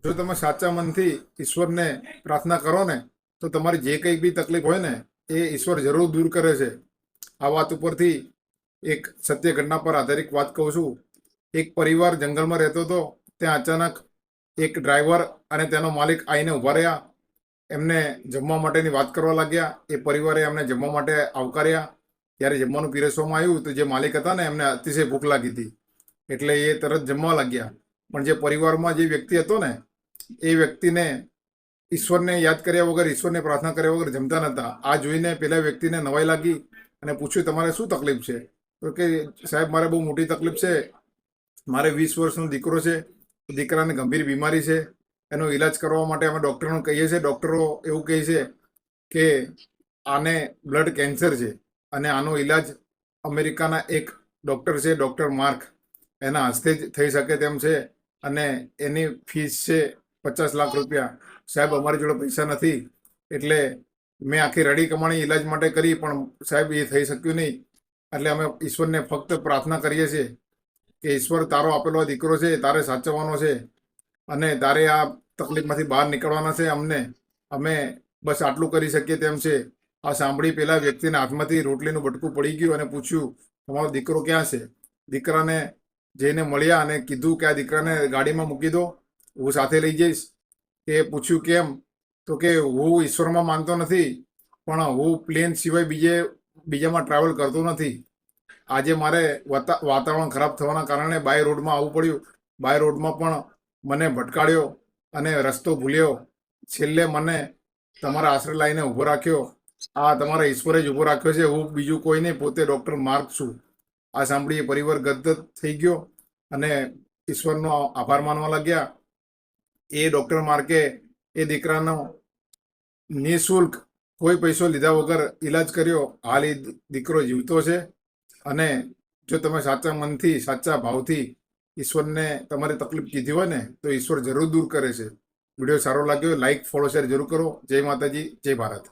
જો તમે સાચા મનથી ઈશ્વરને પ્રાર્થના કરો ને તો તમારી જે કંઈ બી તકલીફ હોય ને એ ઈશ્વર જરૂર દૂર કરે છે. આ વાત ઉપરથી એક સત્ય ઘટના પર આધારિત વાત કહું છું. એક પરિવાર જંગલમાં રહેતો હતો. ત્યાં અચાનક એક ડ્રાઈવર અને તેનો માલિક આવીને ઊભા રહ્યા. એમને જમવા માટેની વાત કરવા લાગ્યા. એ પરિવારે એમને જમવા માટે આવકાર્યા. જ્યારે જમવાનું પીરસવામાં આવ્યું તો જે માલિક હતા ને એમને અતિશય ભૂખ લાગી હતી, એટલે એ તરત જમવા લાગ્યા. પણ જે પરિવારમાં જે વ્યક્તિ હતો ને એ વ્યક્તિને ઈશ્વરને યાદ કર્યા વગર, ઈશ્વરને પ્રાર્થના કર્યા વગર જમતા નહોતા. આ જોઈને પેલા વ્યક્તિને નવાઈ લાગી અને પૂછ્યું, તમારે શું તકલીફ છે? તો કે સાહેબ, મારે બહુ મોટી તકલીફ છે. મારે 20 વર્ષનો દીકરો છે. દીકરાને ગંભીર બીમારી છે. એનો ઈલાજ કરવા માટે અમે ડૉક્ટરોને કહીએ છીએ. ડૉક્ટરો એવું કહે છે કે આને બ્લડ કેન્સર છે અને આનો ઈલાજ અમેરિકાના એક ડૉક્ટર છે, ડૉક્ટર માર્ક, એના હસ્તે જ થઈ શકે તેમ છે અને એની ફીસ છે 50 લાખ રૂપિયા. સાહેબ, અમારી જોડે પૈસા નથી, એટલે મેં આખી રડી કમાણી ઈલાજ માટે કરી, પણ સાહેબ એ થઈ શક્યું નહીં. એટલે અમે ઈશ્વરને ફક્ત પ્રાર્થના કરીએ છીએ કે ઈશ્વર, તારો આપેલો દીકરો છે, તારે સાચવવાનો છે અને તારે આ તકલીફમાંથી બહાર નીકળવાના છે. અમે બસ આટલું કરી શકીએ તેમ છે. આ સાંભળી પેલા વ્યક્તિના હાથમાંથી રોટલીનું બટકું પડી ગયું અને પૂછ્યું, તમારો દીકરો ક્યાં છે? દીકરાને જઈને મળ્યા અને કીધું કે આ દીકરાને ગાડીમાં મૂકી દો, હું સાથે લઈ જઈશ. એ પૂછ્યું કેમ? તો કે હું ઈશ્વરમાં માનતો નથી, પણ હું પ્લેન સિવાય બીજામાં ટ્રાવેલ કરતો નથી. આજે મારે વાતાવરણ ખરાબ થવાના કારણે બાય રોડમાં આવવું પડ્યું. બાય રોડમાં પણ મને ભટકાડ્યો અને રસ્તો ભૂલ્યો. છેલ્લે મને તમારા આશરે લાવીને ઊભો રાખ્યો. આ તમારા ઈશ્વરે જ ઊભો રાખ્યો છે. હું બીજું કોઈ નહીં, પોતે ડૉક્ટર માર્ક છું. આ સાંભળી એ પરિવાર ગદગદ થઈ ગયો અને ઈશ્વરનો આભાર માનવા લાગ્યા. એ ડૉક્ટર માર્કે એ દીકરાનો નિઃશુલ્ક કોઈ પૈસો લીધા વગર ઈલાજ કર્યો. હાલ એ દીકરો જીવતો છે. અને જો તમે સાચા મનથી, સાચા ભાવથી ઈશ્વરને તમારી તકલીફ કીધી હોય ને તો ઈશ્વર જરૂર દૂર કરે છે. વિડીયો સારો લાગ્યો, લાઈક, ફોલો, શેર જરૂર કરો. જય માતાજી, જય ભારત.